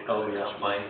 Oh, yeah. Mine.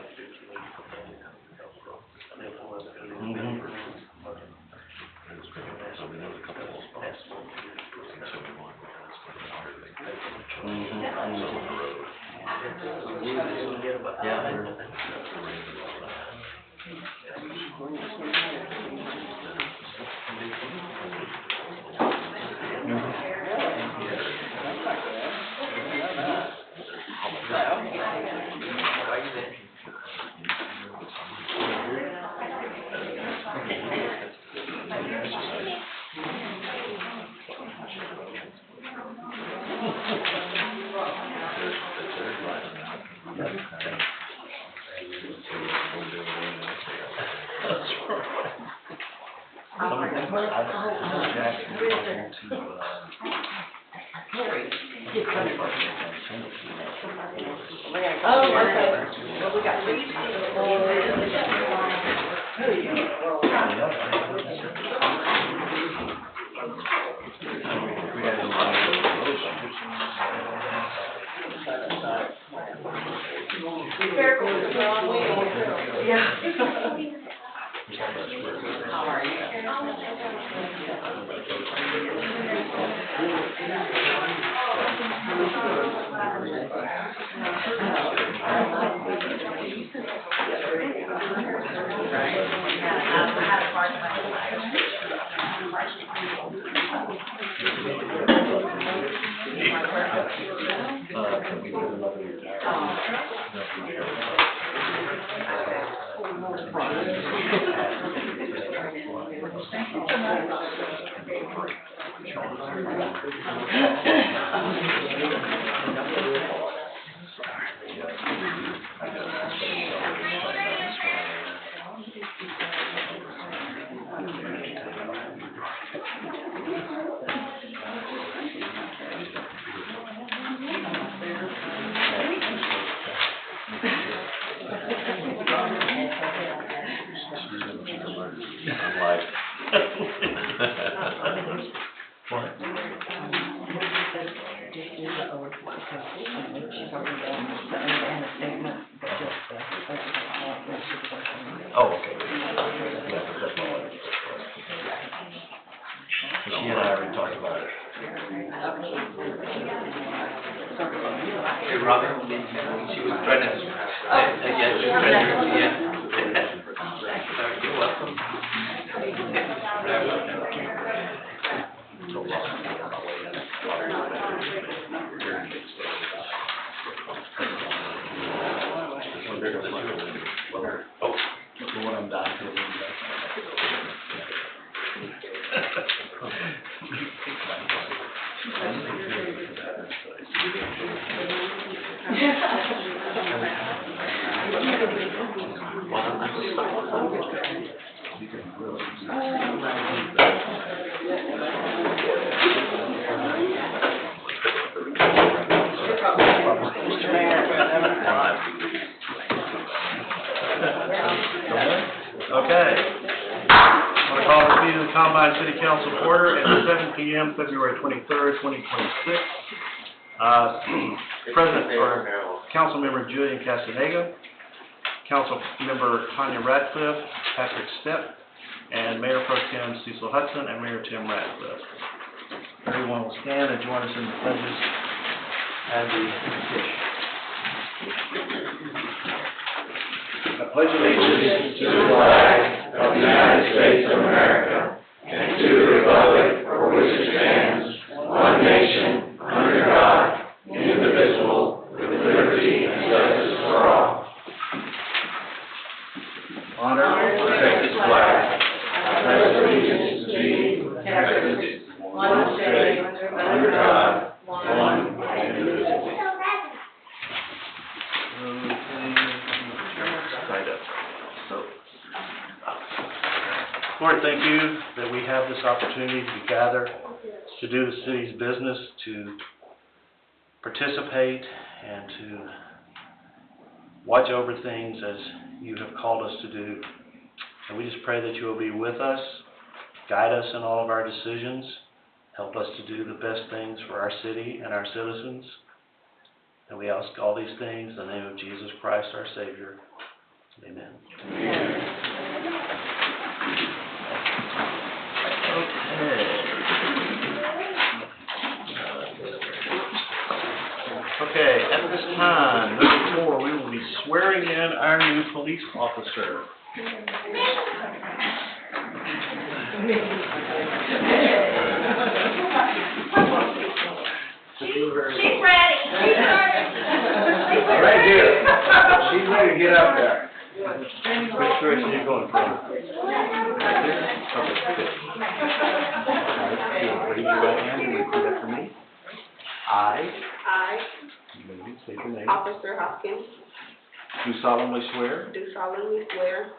Oh, okay. She and I already talked about it. Hey, Robin, she was trying to, yeah, she was trying to, yeah. You're welcome. Oh, The one I'm documenting. Okay. I'm going to call this meeting of the Combine City Council to order at 7 p.m. February 23rd, 2026. President or Council Member Julian Castaneda, Council Member Tanya Radcliffe, Patrick Stepp, and Mayor Pro Tem Cecil Hudson and Mayor Tim Radcliffe. Everyone will stand and join us in the pledges and the petition. I pledge allegiance to the flag of the United States of America and to the republic for which it stands, one nation, under God, indivisible, with liberty and justice for all. Honor and protect this flag. I pledge allegiance to thee, one state, under God, one and indivisible. Lord, thank you that we have this opportunity to gather to do the city's business, to participate and to watch over things as you have called us to do. And we just pray that you will be with us guide us in all of our decisions, help us to do the best things for our city and our citizens. And we ask all these things in the name of Jesus Christ, our Savior. Amen. Okay, at this time, number 4, we will be swearing in our new police officer. She's ready. Right here. She's ready to get up there. Which direction are you going from? Right there? Okay, good. All right, good. Raise your right hand and repeat after me. I, Maybe state your name. Officer Hopkins, Do solemnly swear do solemnly swear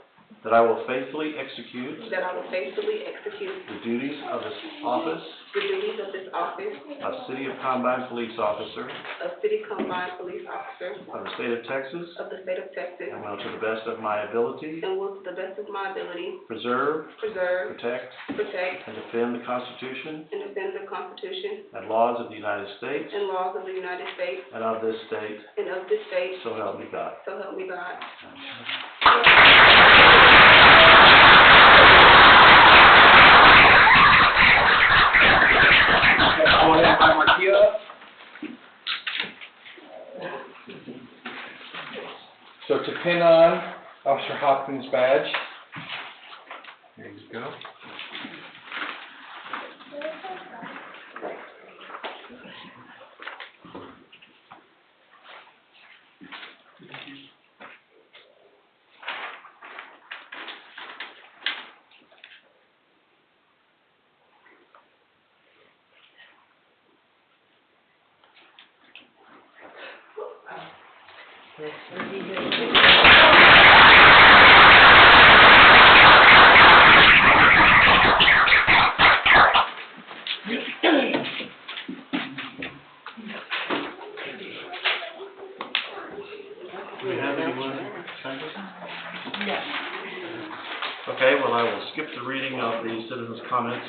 that I will faithfully execute that I will faithfully execute the duties of this office the duties of this office of City of Combine Police Officer of City Combine Police Officer of the State of Texas, of the State of Texas, and will to the best of my ability and will to the best of my ability preserve, preserve, protect, protect, and defend the Constitution and defend the Constitution and laws of the United States and laws of the United States and of this state, and of this state, so help me God. so help me God. Go ahead and buy Marquia. So to pin on Officer Hopkins' badge. There you go. Do we have anyone signed up? Okay, well, I will skip the reading of the citizens' comments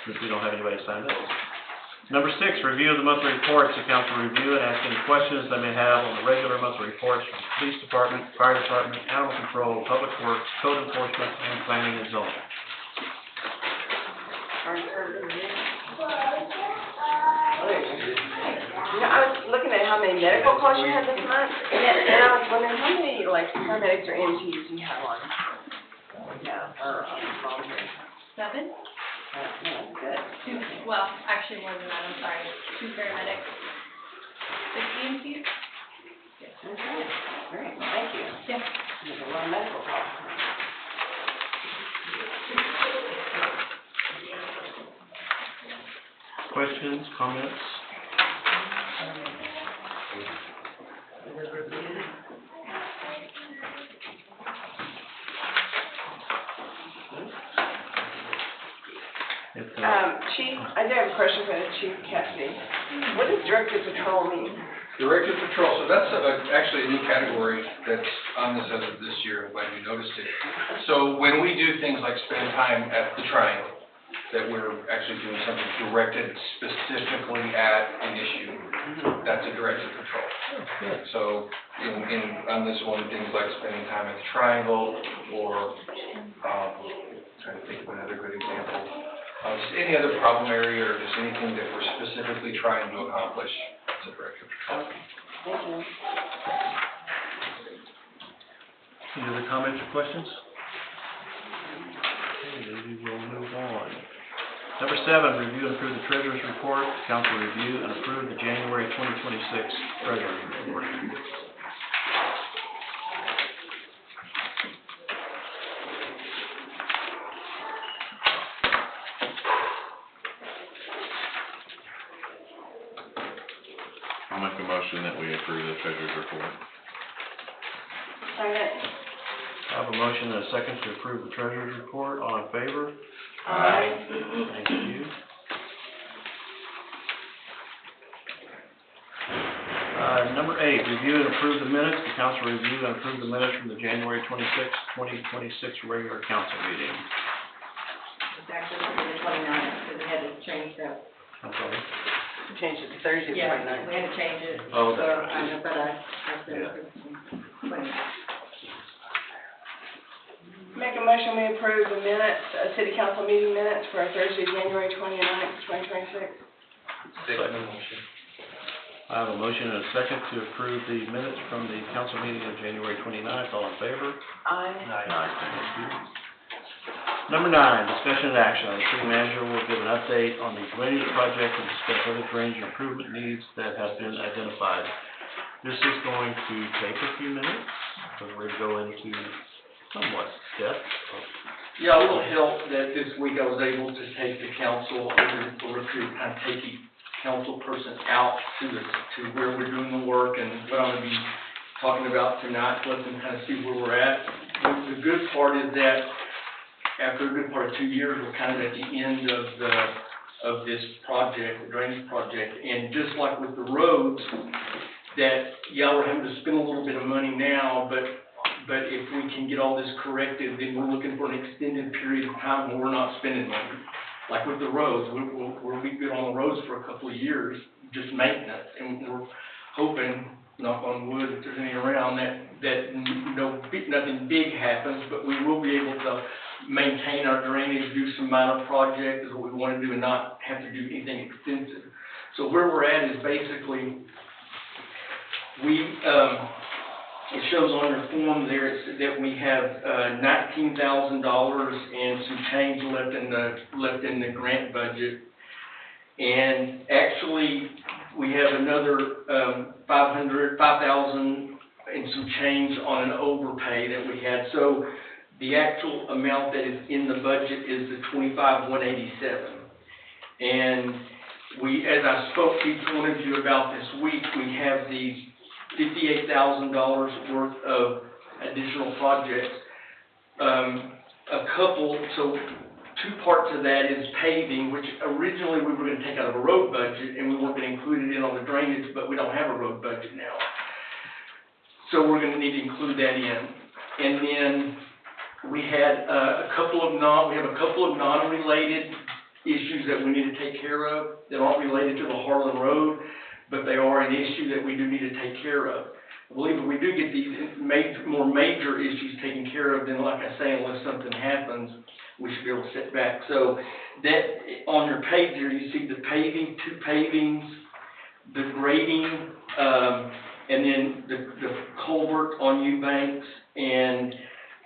since we don't have anybody signed up. Number 6, review of the monthly reports. The council review and ask any questions they may have on the regular monthly reports from the police department, fire department, animal control, public works, code enforcement, and planning and zoning. You know, I was looking at how many medical calls you had this month, and I was wondering how many, like, paramedics or EMTs you have on? Yeah, or volunteers. 7? No, that's good. 2, well, actually more than that, I'm sorry. 2 paramedics, 6 EMTs? Okay, great, thank you. Yeah. There's a lot of medical calls. Questions, comments? Chief, I do have a question for Chief Cassidy. What does directed patrol mean? Directed patrol, so that's actually a new category that's on this as of this year. I'm glad you noticed it. So when we do things like spend time at the Triangle, that we're actually doing something directed specifically at an issue, that's a directed patrol. So on this one, things like spending time at the Triangle, or trying to think of another good example. Just any other problem area, or just anything that we're specifically trying to accomplish, it's a directed patrol. Thank you. Any other comments or questions? Okay, then we will move on. Number 7, review and approve the treasurer's report. Council review and approve the January 2026 treasurer's report. I'll make a motion that we approve the treasurer's report. Second. I have a motion and a second to approve the treasurer's report. All in favor? Aye. Thank you. Number 8, review and approve the minutes. The council review and approve the minutes from the January 26, 2026 regular council meeting. actually the 29th, because we had to change that. I'm sorry. Change it to Thursday, Yeah, 29th. we had to change it. Oh, So, that's right. I know, but I said, Yeah. 29th. Make a motion, we approve the minutes, city council meeting minutes for Thursday, January 29th, 2026. Second motion. I have a motion and a second to approve the minutes from the council meeting of January 29th. All in favor? Aye. Thank you. Number 9, discussion and action. The city manager will give an update on the drainage project and discuss other drainage improvement needs that have been identified. This is going to take a few minutes, because we're going to go into somewhat depth. Yeah, a little help that this week I was able to take the council over to kind of take the council person out to where we're doing the work and what I'm gonna be talking about tonight, let them kind of see where we're at. The good part is that after a good part of 2 years, we're kind of at the end of this project, the drainage project, and just like with the roads, that, yeah, we're having to spend a little bit of money now, but if we can get all this corrected, then we're looking for an extended period of time where we're not spending money. Like with the roads, we'll be good on the roads for a couple of years, just maintenance, and we're hoping, knock on wood, if there's any around, that nothing big happens, but we will be able to maintain our drainage, do some minor projects, is what we want to do, and not have to do anything extensive. So where we're at is basically, it shows on your form there that we have $19,000 and some change left in the grant budget. And actually, we have another $5,000 and some change on an overpay that we had. So the actual amount that is in the budget is the $25,187. And as I spoke to each one of you about this week, we have these $58,000 worth of additional projects. So 2 parts of that is paving, which originally we were going to take out of a road budget, and we weren't going to include it in on the drainage, but we don't have a road budget now. So we're going to need to include that in. And then we had a couple of non-related issues that we need to take care of that aren't related to the Harlan Road, but they are an issue that we do need to take care of. I believe if we do get these more major issues taken care of, then like I say, unless something happens, we should be able to sit back. So that, on your page here, you see the paving, 2 pavings, the grading, and then the culvert on Eubanks, and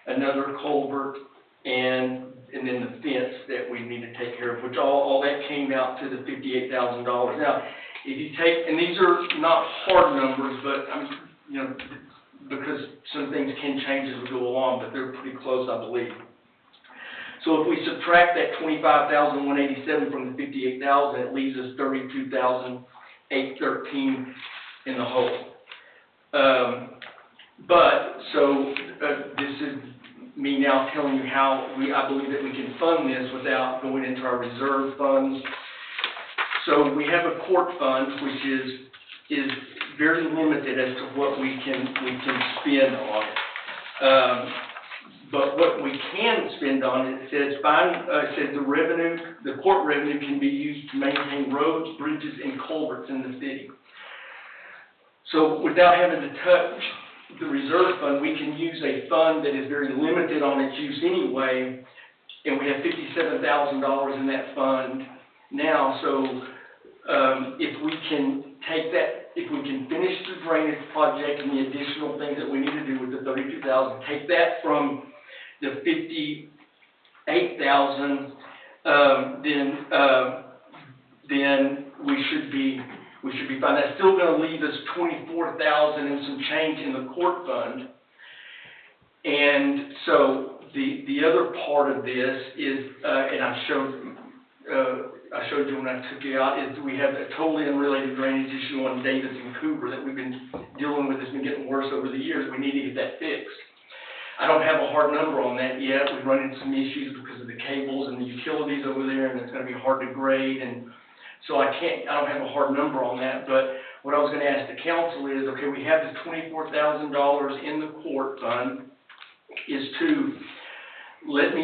another culvert, and then the fence that we need to take care of, which all that came out to the $58,000. Now, if you take, and these are not hard numbers, but because some things can change as we go along, but they're pretty close, I believe. So if we subtract that $25,187 from the $58,000, it leaves us $32,813 in the hole. This is me now telling you how I believe that we can fund this without going into our reserve funds. So we have a court fund, which is very limited as to what we can spend on it. But what we can spend on it, it says the court revenue can be used to maintain roads, bridges, and culverts in the city. So without having to touch the reserve fund, we can use a fund that is very limited on its use anyway, and we have $57,000 in that fund now. So if we can take that, if we can finish the drainage project and the additional things that we need to do with the $32,000, take that from the $58,000, then we should be fine. That's still going to leave us $24,000 and some change in the court fund. And so the other part of this is, and I showed you when I took you out, is we have a totally unrelated drainage issue on Davis and Cooper that we've been dealing with. It's been getting worse over the years. We need to get that fixed. I don't have a hard number on that yet. We've run into some issues because of the cables and the utilities over there, and it's going to be hard to grade. And so I don't have a hard number on that. But what I was going to ask the council is, okay, we have this $24,000 in the court fund, is to let me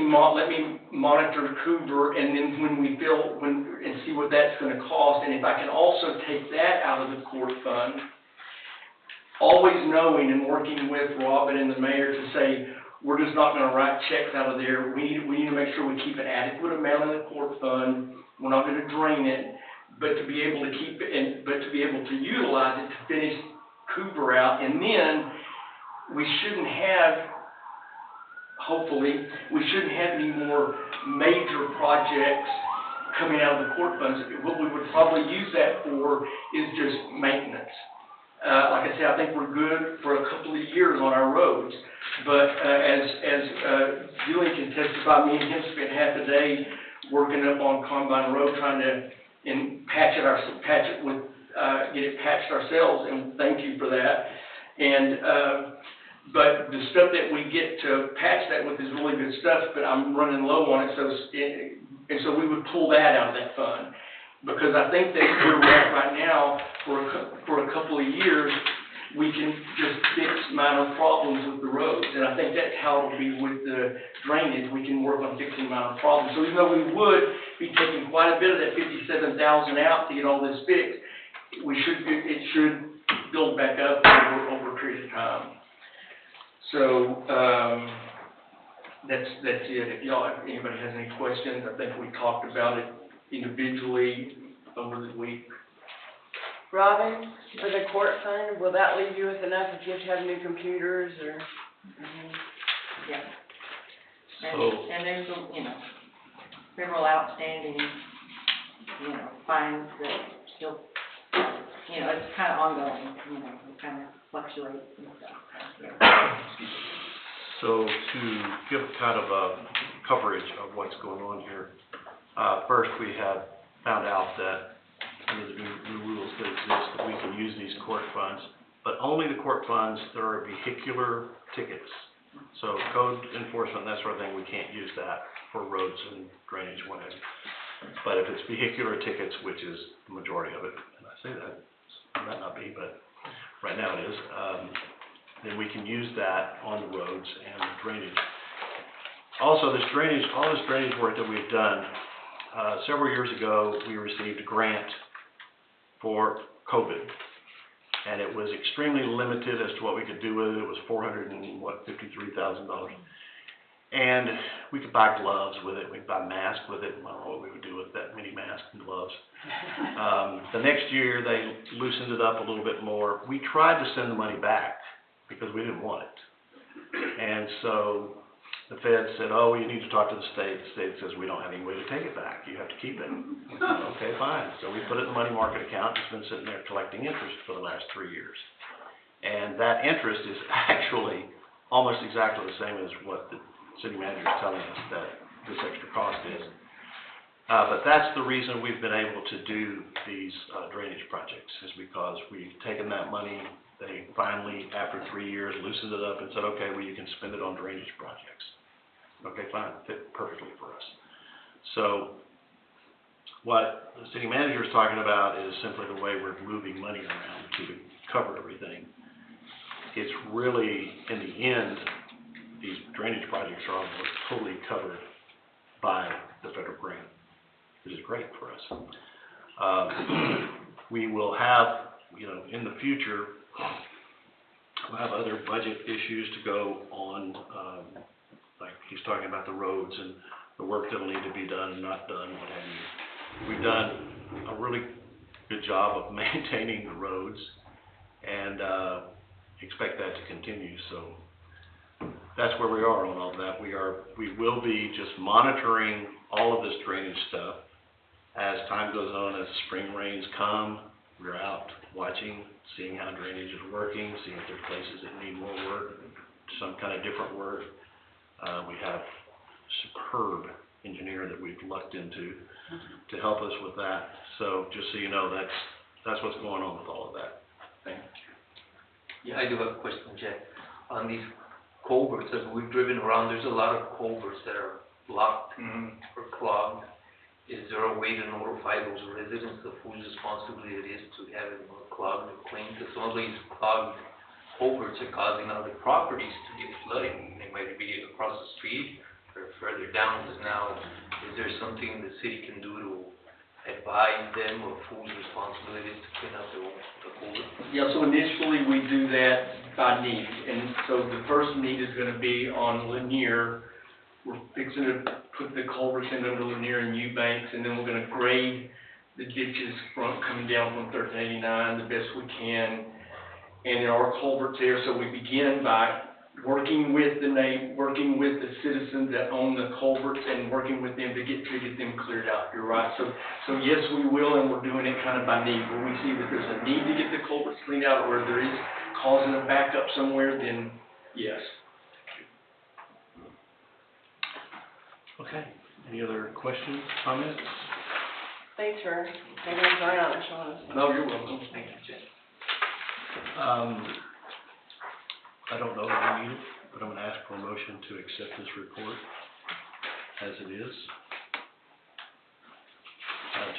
monitor Coover, and then when we and see what that's gonna cost, and if I can also take that out of the court fund, always knowing and working with Robin and the mayor to say, we're just not gonna write checks out of there. We need to make sure we keep an adequate amount in the court fund. We're not gonna drain it, but to be able to keep it, but to be able to utilize it to finish Cooper out. And then we shouldn't have, hopefully, we shouldn't have any more major projects coming out of the court funds. What we would probably use that for is just maintenance. Like I said, I think we're good for a couple of years on our roads, but as Julie can testify, me and him spent half a day working up on Combine Road trying to get it patched ourselves, and thank you for that. And but the stuff that we get to patch that with is really good stuff, but I'm running low on it, and so we would pull that out of that fund. Because I think that where we're at right now, for a couple of years, we can just fix minor problems with the roads. And I think that's how it'll be with the drainage. We can work on fixing minor problems. So even though we would be taking quite a bit of that $57,000 out to get all this fixed, it should build back up over a period of time. So, that's it. If anybody has any questions, I think we talked about it individually over the week. Robin, for the court fund, will that leave you with enough if you have to have new computers or? Yeah. So- And there's, several outstanding, fines that still, it's kind of ongoing, it kind of fluctuates and stuff. Yeah. So to give kind of a coverage of what's going on here, first we have found out that under the new rules that exist, that we can use these court funds, but only the court funds that are vehicular tickets. So code enforcement, that sort of thing, we can't use that for roads and drainage, whatever. But if it's vehicular tickets, which is the majority of it, and I say that, it might not be, but right now it is, then we can use that on the roads and drainage. Also, all this drainage work that we've done, several years ago, we received a grant for COVID, and it was extremely limited as to what we could do with it. It was $53,000. And we could buy gloves with it, we could buy masks with it. I don't know what we would do with that many masks and gloves. The next year, they loosened it up a little bit more. We tried to send the money back because we didn't want it. And so the Fed said, oh, you need to talk to the state. The state says, we don't have any way to take it back. You have to keep it. Okay, fine. So we put it in the money market account. It's been sitting there collecting interest for the last 3 years. And that interest is actually almost exactly the same as what the city manager is telling us that this extra cost is. But that's the reason we've been able to do these drainage projects, is because we've taken that money. They finally, after 3 years, loosened it up and said, okay, well, you can spend it on drainage projects. Okay, fine, fit perfectly for us. So what the city manager is talking about is simply the way we're moving money around to cover everything. It's really, in the end, these drainage projects are almost totally covered by the federal grant, which is great for us. We will have, in the future, we'll have other budget issues to go on, like he's talking about the roads and the work that'll need to be done and not done, what have you. We've done a really good job of maintaining the roads, and expect that to continue. So that's where we are on all that. We will be just monitoring all of this drainage stuff as time goes on. As spring rains come, we're out watching, seeing how drainage is working, seeing if there's places that need more work, some kind of different work. We have a superb engineer that we've lucked into to help us with that. So just so you know, that's what's going on with all of that. Thank you. Yeah, I do have a question, Jack. On these culverts, as we've driven around, there's a lot of culverts that are blocked or clogged. Is there a way to notify those residents of whose responsibility it is to have it clogged or cleaned? Because some of these clogged culverts are causing other properties to get flooding. They might be across the street or further down, because now, is there something the city can do to advise them of whose responsibility is to clean up the culvert? Yeah, so initially, we do that by need, and so the first need is gonna be on Lanier. We're fixing to put the culverts in under Lanier and Eubanks, and then we're gonna grade the ditches coming down from 1389 the best we can. And there are culverts there, so we begin by working with working with the citizens that own the culverts and working with them to get them cleared out. You're right. So yes, we will, and we're doing it kind of by need. When we see that there's a need to get the culverts cleaned out, or there is causing a backup somewhere, then yes. Okay, any other questions, comments? Thanks for taking us around and showing us. No, you're welcome. Thank you, Jay. I don't know that we need it, but I'm gonna ask for a motion to accept this report as it is.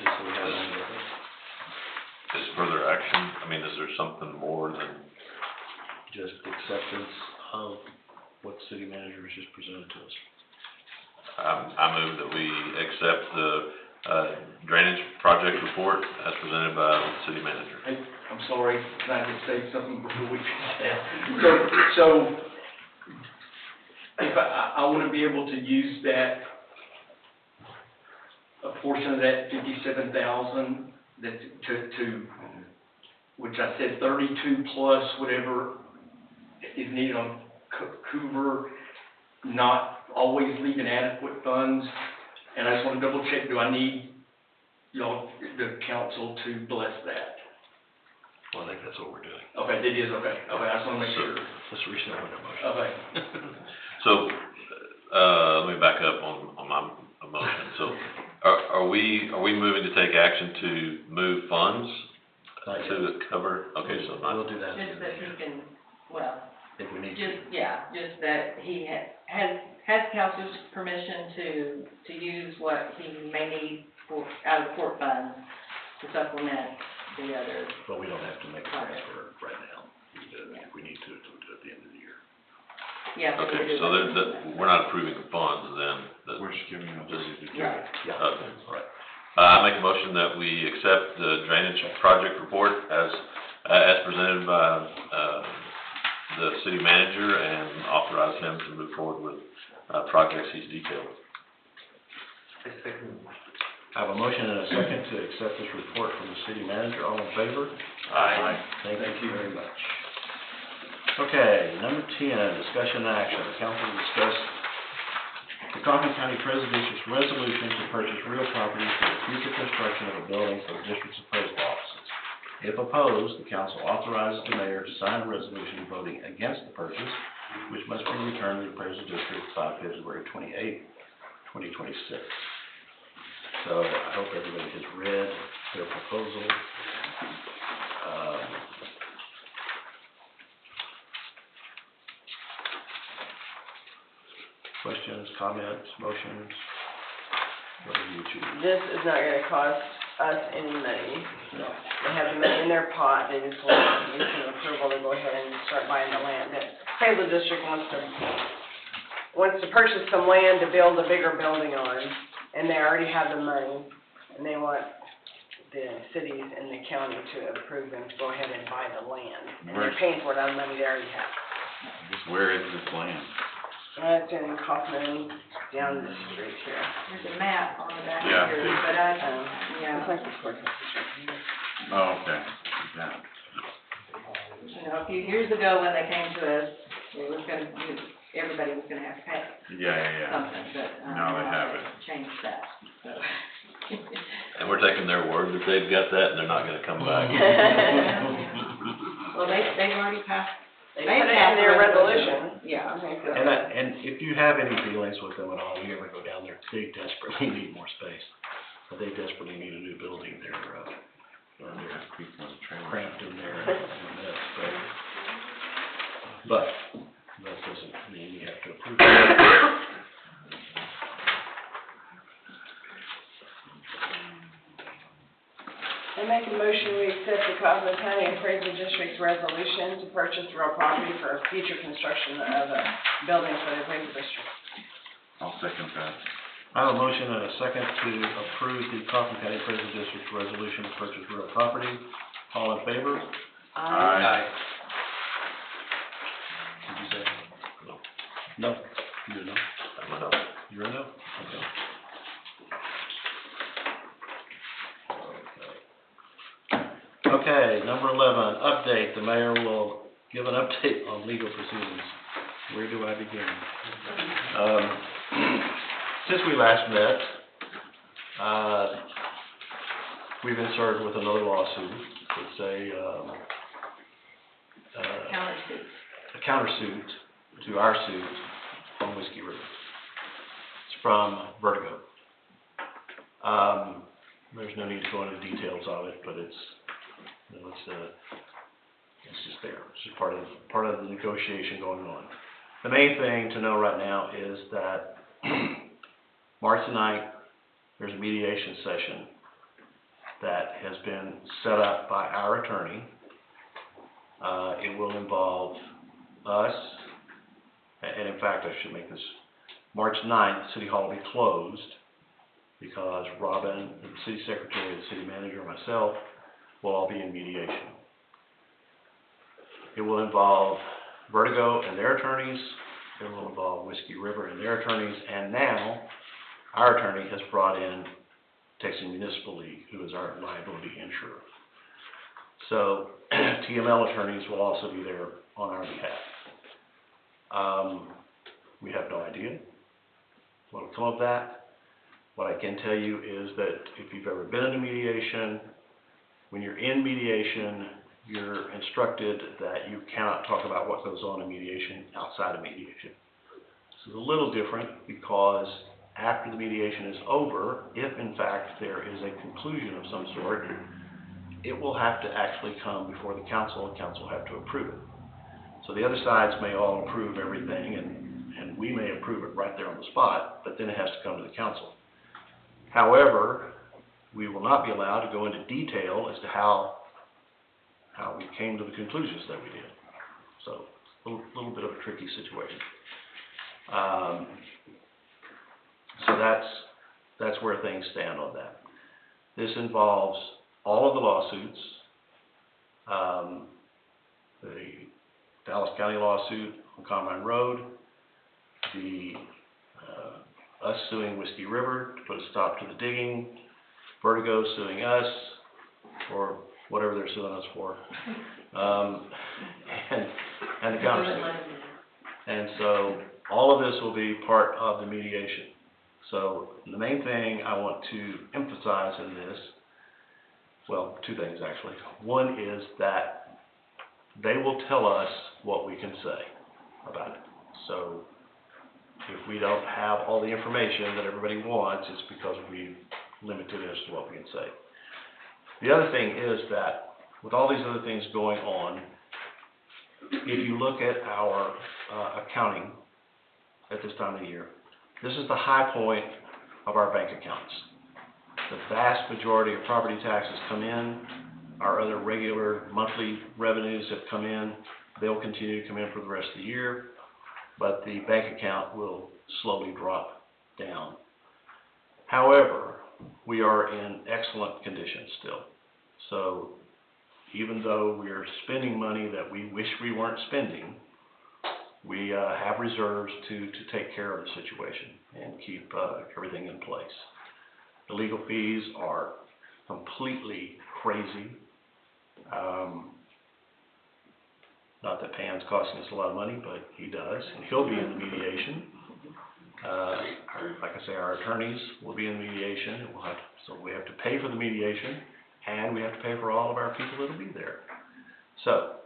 Just so we have it on the, Is further action, I mean, is there something more than, just acceptance of what the city manager has just presented to us. I move that we accept the drainage project report as presented by the city manager. Hey, I'm sorry, can I just say something before we so if I want to be able to use that, a portion of that 57,000 that to, which I said 32 plus whatever is needed on Coover, not always leaving adequate funds. And I just want to double check, do I need y'all, the council, to bless that? Well, I think that's what we're doing. Okay, it is, okay, I just want to make sure. Let's rescind that motion. Okay. So, let me back up on my motion. So, are we moving to take action to move funds Not yet. to cover? Okay, so We'll not, do that. Just that he can, well, If we need to. just that he has council's permission to use what he may need for, out of court funds to supplement the other. But we don't have to make a transfer right now. If we need to, we'll do it at the end of the year. Yeah. but okay, we do so that. we're not approving the funds then? We're just giving them ability to do Right. it. Yeah. Okay. All right. I make a motion that we accept the drainage project report as presented by, the city manager and authorize him to move forward with, projects he's detailed. I second. I have a motion and a second to accept this report from the city manager. All in favor? Aye. Thank you very much. Okay, number 10, discussion and action. The council will discuss the Coffee County President District's resolution to purchase real property for the future construction of a building for the district's appraisal offices. If opposed, the council authorizes the mayor to sign a resolution voting against the purchase, which must be returned to the appraisal district by February 28, 2026. So I hope everybody has read their proposal. Questions, comments, motions? What do you choose? This is not gonna cost us any money. No. They have the money in their pot, they just want to get some approval to go ahead and start buying the land. The appraisal district wants to purchase some land to build a bigger building on, and they already have the money, and they want the cities and the county to approve them to go ahead and buy the land. And they're paying for it out of money they already have. Where is this land? It's in Kaufman, down the street here. There's a map on the back Yeah. here, but It's yeah, like the courthouse district. Oh, okay. Yeah. you know, a few years ago when they came to us, it was gonna, everybody was gonna have to pay Yeah. something, but, Now they have it. Changed that, so. And we're taking their word that they've got that and they're not gonna come back. Well, they've already passed. They put it in their resolution. Yeah. And if you have any dealings with them at all, you ever go down there, they desperately need more space. They desperately need a new building. They're cramped in there, and that's, but that doesn't mean you have to approve it. I make a motion, we accept the Kaufman County Appraisal District's resolution to purchase real property for future construction of a building for the appraisal district. I'll second that. I have a motion and a second to approve the Coffin County Prison District resolution to purchase real property. All in favor? Aye. Did you say? No. No? You did no? I'm a no. You're a no? Okay. Okay, number 11, update. The mayor will give an update on legal proceedings. Where do I begin? Since we last met, we've been served with another lawsuit. It's a Countersuit. countersuit to our suit on Whiskey River. It's from Vertigo. There's no need to go into details of it, but it's, you know, it's just there. It's just part of the negotiation going on. The main thing to know right now is that March 9th, there's a mediation session that has been set up by our attorney. It will involve us, and in fact, I should make this, March 9th, City Hall will be closed because Robin, the city secretary, the city manager, and myself will all be in mediation. It will involve Vertigo and their attorneys. It will involve Whiskey River and their attorneys, and now our attorney has brought in Texas Municipal League, who is our liability insurer. So TML attorneys will also be there on our behalf. We have no idea what will come of that. What I can tell you is that if you've ever been in a mediation, when you're in mediation, you're instructed that you cannot talk about what goes on in mediation outside of mediation. This is a little different because after the mediation is over, if in fact there is a conclusion of some sort, it will have to actually come before the council, and council have to approve it. So the other sides may all approve everything, and we may approve it right there on the spot, but then it has to come to the council. However, we will not be allowed to go into detail as to how we came to the conclusions that we did. So, a little bit of a tricky situation. So that's where things stand on that. This involves all of the lawsuits, the Dallas County lawsuit on Combine Road, us suing Whiskey River to put a stop to the digging, Vertigo suing us for whatever they're suing us for, and the countersuit. And so all of this will be part of the mediation. So the main thing I want to emphasize in this, well, two things actually. One is that they will tell us what we can say about it. So if we don't have all the information that everybody wants, it's because we've limited as to what we can say. The other thing is that with all these other things going on, if you look at our accounting at this time of the year, this is the high point of our bank accounts. The vast majority of property taxes come in. Our other regular monthly revenues have come in. They'll continue to come in for the rest of the year, but the bank account will slowly drop down. However, we are in excellent condition still. So even though we are spending money that we wish we weren't spending, we have reserves to take care of the situation and keep everything in place. The legal fees are completely crazy. Not that Pan's costing us a lot of money, but he does, and he'll be in the mediation. Like I say, our attorneys will be in the mediation. So we have to pay for the mediation, and we have to pay for all of our people that'll be there. So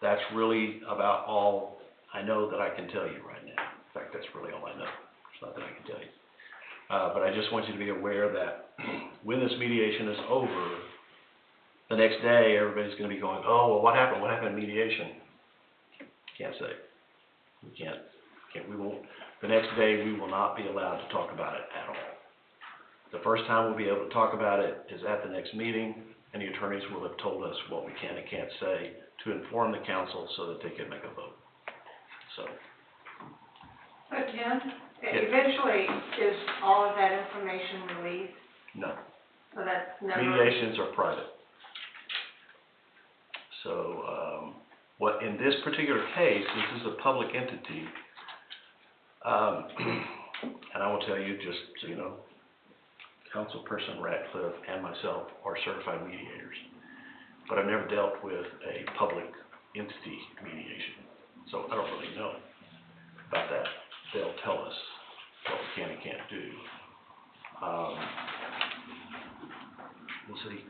that's really about all I know that I can tell you right now. In fact, that's really all I know. It's not that I can tell you. But I just want you to be aware that when this mediation is over, the next day everybody's going to be going, oh, well, what happened? What happened in mediation? Can't say. We can't. We won't. The next day we will not be allowed to talk about it at all. The first time we'll be able to talk about it is at the next meeting, and the attorneys will have told us what we can and can't say to inform the council so that they can make a vote. So But Tim, Yeah. eventually, is all of that information released? No. So that's never... Mediations are private. So, what, in this particular case, this is a public entity. And I will tell you, just so you know, Councilperson Ratcliffe and myself are certified mediators. But I've never dealt with a public entity mediation, so I don't really know about that. They'll tell us what we can and can't do. We'll see.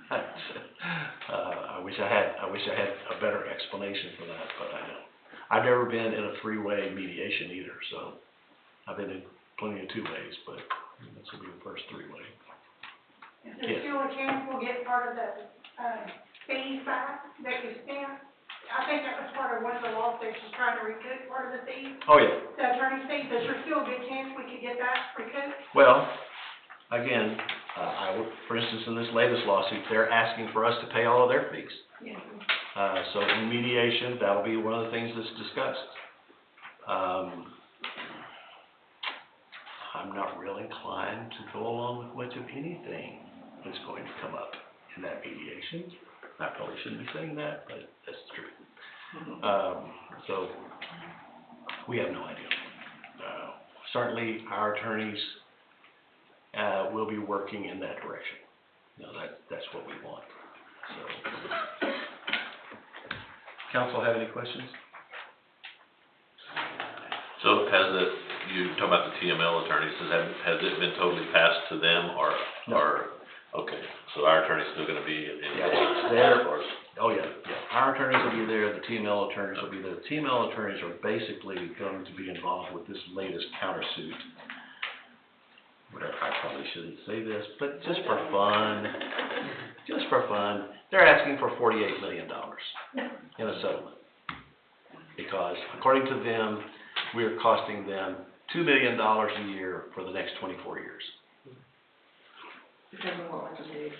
I wish I had a better explanation for that, but I don't. I've never been in a three-way mediation either, so I've been in plenty of two-ways, but this will be the first three-way. Is there still a chance we'll get part of the, fees back that you spent? I think that was part of one of the lawsuits, is trying to recoup part of the fees, Oh, yeah. the attorney's fees. Is there still a good chance we could get that recouped? Well, again, I would, for instance, in this latest lawsuit, they're asking for us to pay all of their fees. Yes. So in mediation, that'll be one of the things that's discussed. I'm not real inclined to go along with much of anything that's going to come up in that mediation. I probably shouldn't be saying that, but that's the truth. So we have no idea. Certainly, our attorneys will be working in that direction. You know, that's what we want. So, council have any questions? So you talk about the TML attorneys, has it been totally passed to them or, okay, so our attorney's still gonna be in There. or? Oh, yeah. Our attorneys will be there, the TML attorneys will be there. The TML attorneys are basically going to be involved with this latest countersuit. Whatever, I probably shouldn't say this, but just for fun, they're asking for $48 million in a settlement. Because according to them, we are costing them $2 million a year for the next 24 years. Because of what was the big,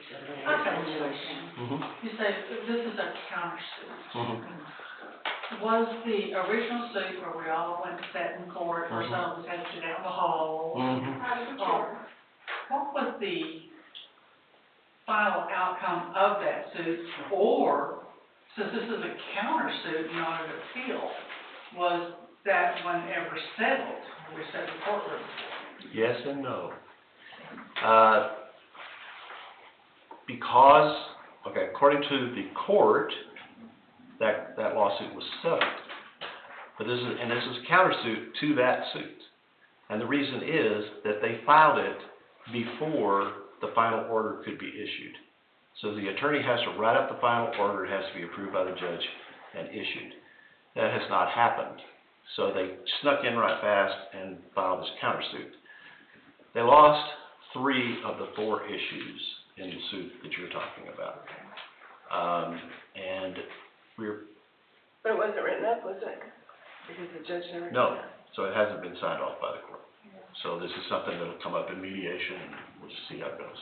You say this is a countersuit. Mm-hmm. Was the original suit where we all went to sit in court, or some of us had to sit down the hall? What was the final outcome of that suit? Or, since this is a countersuit, not an appeal, was that one ever settled? We set the courtroom? Yes and no. Because, okay, according to the court, that lawsuit was settled. But this is a countersuit to that suit. And the reason is that they filed it before the final order could be issued. So the attorney has to write up the final order, it has to be approved by the judge and issued. That has not happened. So they snuck in right fast and filed this countersuit. They lost 3 of the 4 issues in the suit that you're talking about. And But it wasn't written up, was it? Because the judge never... no, so it hasn't been signed off by the court. So this is something that'll come up in mediation, and we'll just see how it goes.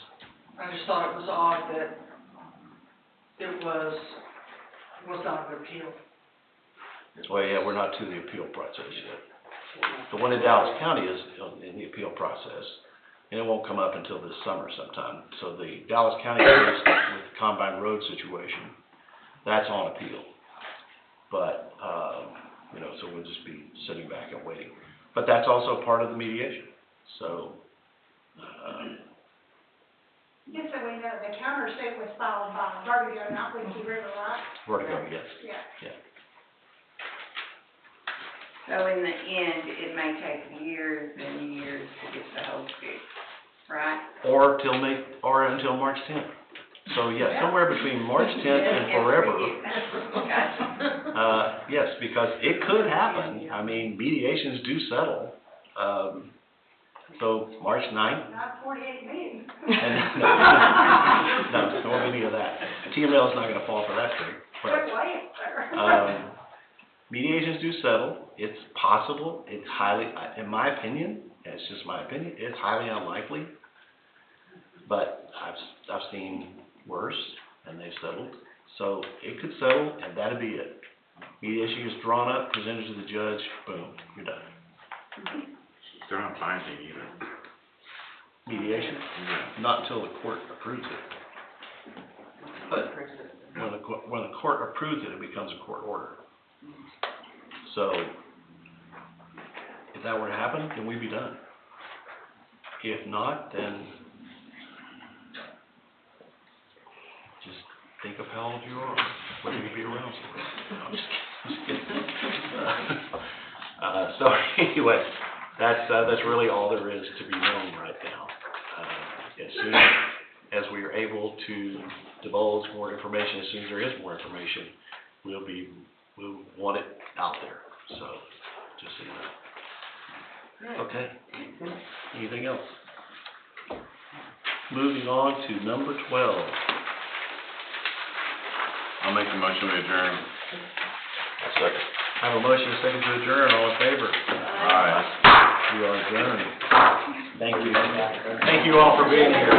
I just thought it was odd that it was not an appeal. Well, yeah, we're not to the appeal process yet. The one in Dallas County is in the appeal process, and it won't come up until this summer sometime. So the Dallas County case with the Combine Road situation, that's on appeal. But, you know, so we'll just be sitting back and waiting. But that's also part of the mediation. So, Just so we know, the countersuit was filed by Vertigo, not Whiskey River, right? Vertigo, yes. Yeah. So in the end, it may take years and years to get the whole fixed, right? Or until March 10th. So, yeah, somewhere between March 10th and forever. Yes, because it could happen. I mean, mediations do settle. So March 9th. Not 48 million. No, there won't be any of that. TML is not going to fall for that trick. Good way, sir. Mediations do settle. It's possible. It's highly, in my opinion, and it's just my opinion, it's highly unlikely. But I've seen worse, and they've settled. So it could settle, and that'd be it. Mediation is drawn up, presented to the judge, boom, you're done. They're not binding either. Mediation, Yeah. not until the court approves it. But when the court approves it, it becomes a court order. So, if that were to happen, then we'd be done. If not, then just think of how old you are, when you could be around somebody. No, I'm just kidding. So anyway, that's really all there is to be known right now. As soon as we are able to divulge more information, as soon as there is more information, we'll want it out there, so, just so you know. Okay, anything else? Moving on to number 12. I'll make the motion to adjourn. Second. I have a motion, and a second to adjourn, all in favor? Aye. We are adjourned. Thank you. Thank you all for being here.